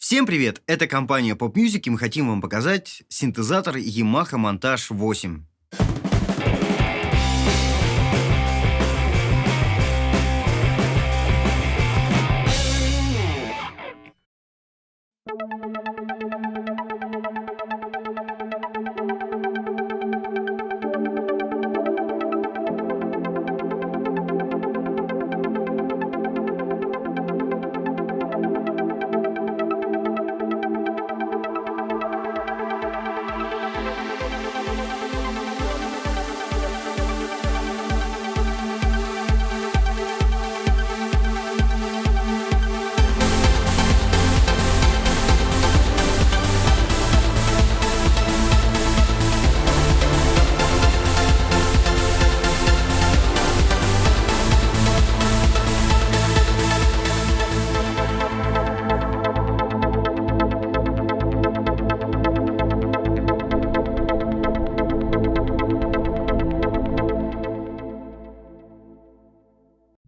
Всем привет! Это компания Pop Music, и мы хотим вам показать синтезатор Yamaha Montage 8.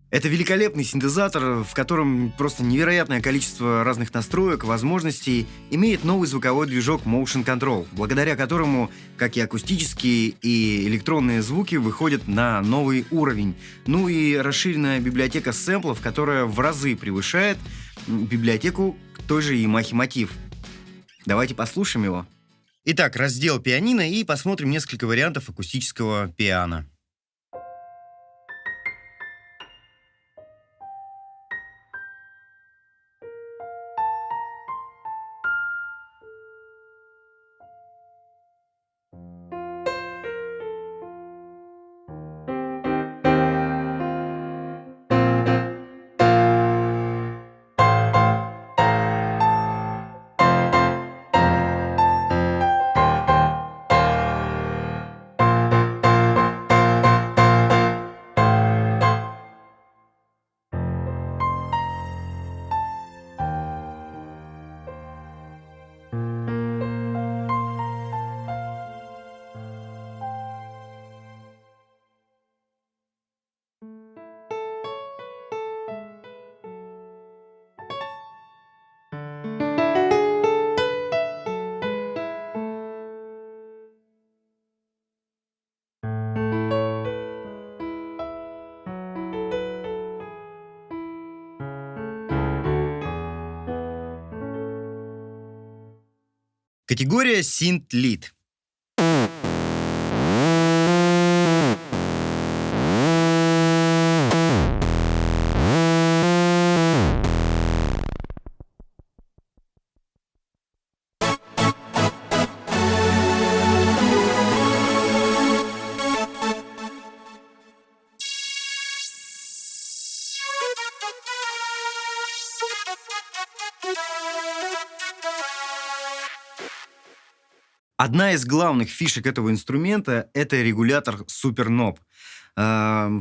Это великолепный синтезатор, в котором просто невероятное количество разных настроек, возможностей, имеет новый звуковой движок Motion Control, благодаря которому как и акустические, и электронные звуки выходят на новый уровень. Ну и расширенная библиотека сэмплов, которая в разы превышает библиотеку той же Yamaha Motiv. Давайте послушаем его. Итак, раздел пианино и посмотрим несколько вариантов акустического пиано. Категория Synth Lead. Одна из главных фишек этого инструмента — это регулятор Super Knob.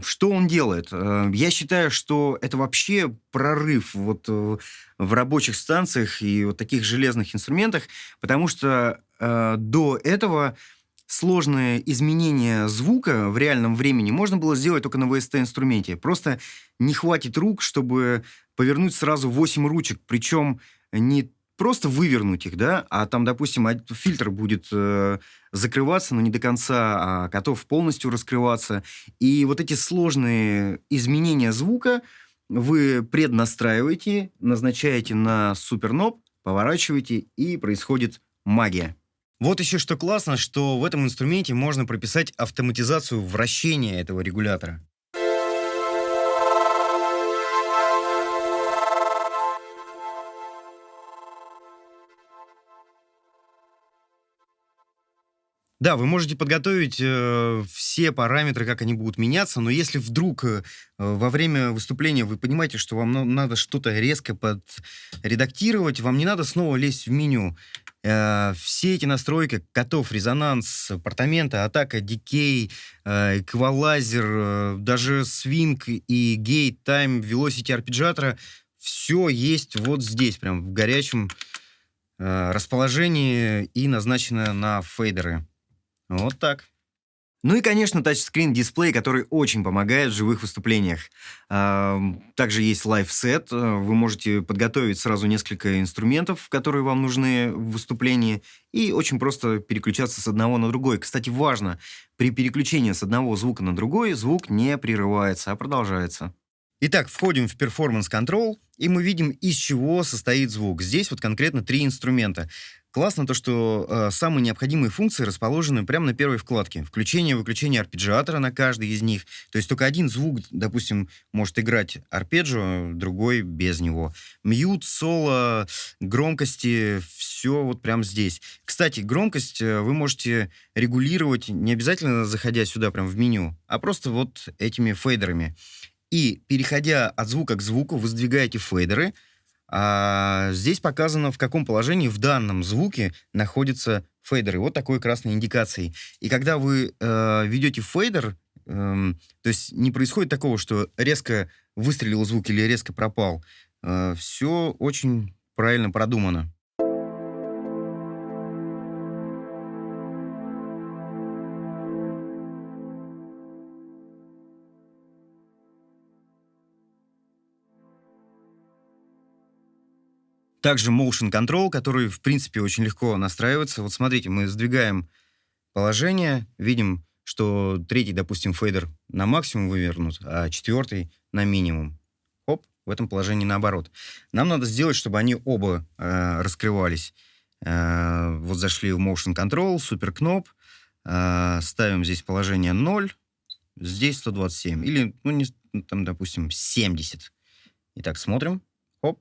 Что он делает? Я считаю, что это вообще прорыв в рабочих станциях и вот таких железных инструментах, потому что до этого сложные изменения звука в реальном времени можно было сделать только на VST-инструменте. Просто не хватит рук, чтобы повернуть сразу 8 ручек, причем не просто вывернуть их, да, а там, допустим, фильтр будет закрываться, но не до конца, а готов полностью раскрываться. И вот эти сложные изменения звука вы преднастраиваете, назначаете на суперноб, поворачиваете, и происходит магия. Вот еще что классно, что в этом инструменте можно прописать автоматизацию вращения этого регулятора. Да, вы можете подготовить все параметры, как они будут меняться, но если вдруг во время выступления вы понимаете, что вам надо что-то резко подредактировать, вам не надо снова лезть в меню. Все эти настройки, катов, резонанс, апартаменты, атака, дикей, эквалайзер, даже свинг и гейт, тайм, велосити арпеджиатора, все есть вот здесь, прям в горячем расположении и назначено на фейдеры. Вот так. Ну и, конечно, тачскрин-дисплей, который очень помогает в живых выступлениях. Также есть лайфсет. Вы можете подготовить сразу несколько инструментов, которые вам нужны в выступлении, и очень просто переключаться с одного на другой. Кстати, важно, при переключении с одного звука на другой звук не прерывается, а продолжается. Итак, входим в Performance Control, и мы видим, из чего состоит звук. Здесь вот конкретно 3 инструмента. Классно то, что самые необходимые функции расположены прямо на первой вкладке. Включение и выключение арпеджиатора на каждый из них. То есть только один звук, допустим, может играть арпеджио, другой без него. Мьют, соло, громкости, все вот прямо здесь. Кстати, громкость вы можете регулировать не обязательно заходя сюда прям в меню, а просто вот этими фейдерами. И, переходя от звука к звуку, вы сдвигаете фейдеры. Здесь показано, в каком положении в данном звуке находятся фейдеры. Вот такой красной индикацией. И когда вы ведете фейдер, то есть не происходит такого, что резко выстрелил звук или резко пропал. Все очень правильно продумано. Также Motion Control, который, в принципе, очень легко настраивается. Вот смотрите, мы сдвигаем положение, видим, что третий, допустим, фейдер на максимум вывернут, а четвертый на минимум. Оп, в этом положении наоборот. Нам надо сделать, чтобы они оба раскрывались. Вот зашли в Motion Control, супер кноп, ставим здесь положение 0, здесь 127, или, ну, не, там, допустим, 70. Итак, смотрим. Оп.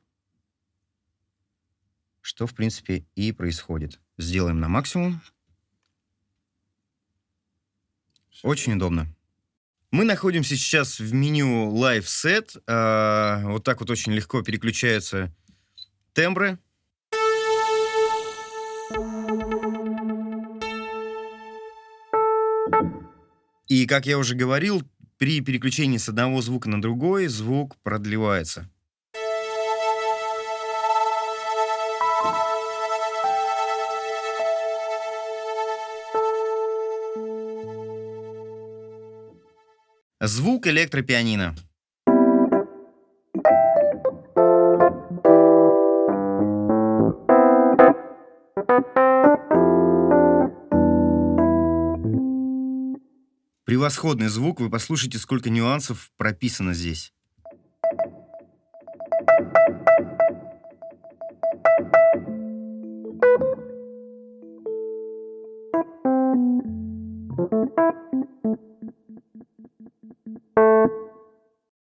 Что, в принципе, и происходит. Сделаем на максимум. Очень удобно. Мы находимся сейчас в меню Live Set. Вот так вот очень легко переключаются тембры. И, как я уже говорил, при переключении с одного звука на другой звук продлевается. Звук электропианино. Превосходный звук. Вы послушайте, сколько нюансов прописано здесь.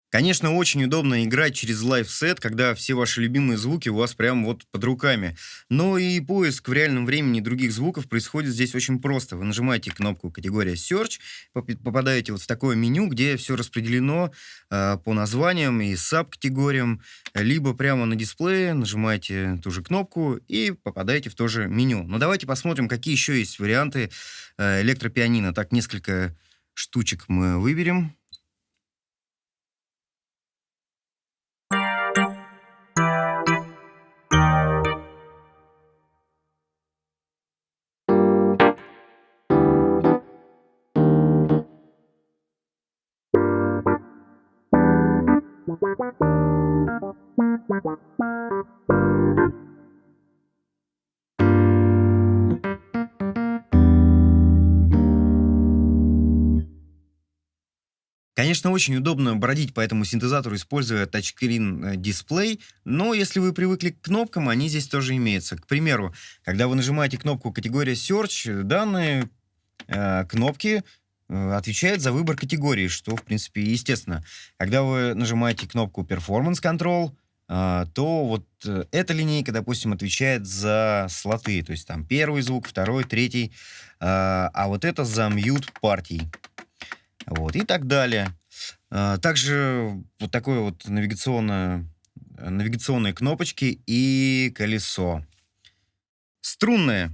Конечно, очень удобно играть через LiveSet, когда все ваши любимые звуки у вас прямо вот под руками. Но и поиск в реальном времени других звуков происходит здесь очень просто. Вы нажимаете кнопку категория Search, попадаете вот в такое меню, где все распределено по названиям и саб-категориям, либо прямо на дисплее нажимаете ту же кнопку и попадаете в то же меню. Но давайте посмотрим, какие еще есть варианты электропианино. Так, несколько штучек мы выберем. Конечно, очень удобно бродить по этому синтезатору, используя тачскрин дисплей, но если вы привыкли к кнопкам, они здесь тоже имеются. К примеру, когда вы нажимаете кнопку категория Search, данные кнопки отвечают за выбор категории, что, в принципе, естественно. Когда вы нажимаете кнопку Performance Control, то вот эта линейка, допустим, отвечает за слоты, то есть там первый звук, второй, третий, а вот это за mute партий. Вот, и так далее. Также вот такое вот навигационные кнопочки и колесо. Струнные.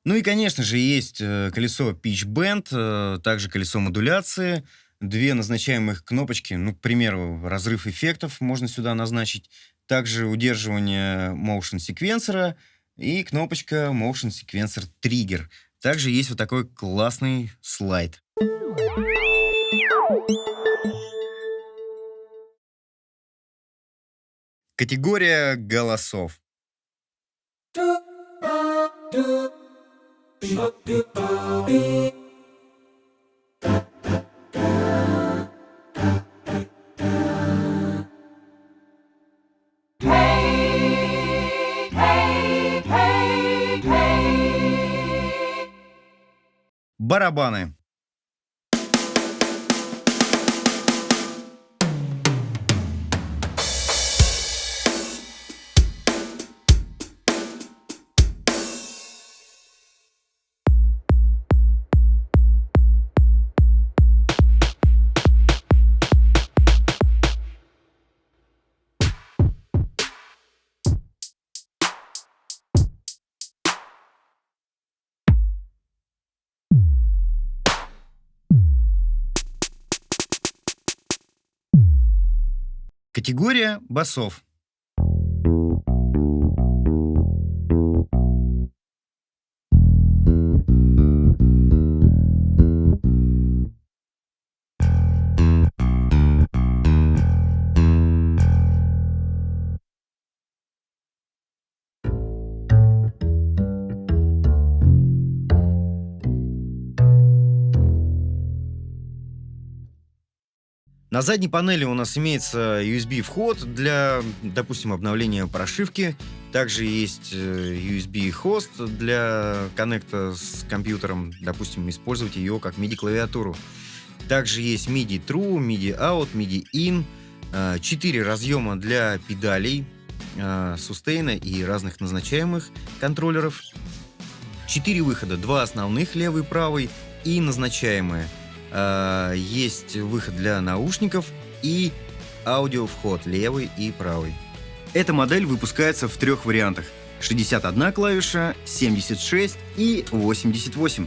Ну и, конечно же, есть колесо Pitch Bend, также колесо модуляции, две назначаемых кнопочки, ну, к примеру, разрыв эффектов можно сюда назначить, также удерживание Motion секвенсора и кнопочка Motion Sequencer Trigger. Также есть вот такой классный слайд. Категория голосов. Барабаны. Категория басов. На задней панели у нас имеется USB-вход для, допустим, обновления прошивки. Также есть USB-хост для коннекта с компьютером, допустим, использовать ее как MIDI-клавиатуру. Также есть MIDI True, MIDI Out, MIDI In, 4 разъема для педалей, сустейна и разных назначаемых контроллеров, 4 выхода, 2 основных, левый и правый, и назначаемые. Есть выход для наушников и аудиовход левый и правый. Эта модель выпускается в 3 вариантах: 61 клавиша, 76 и 88.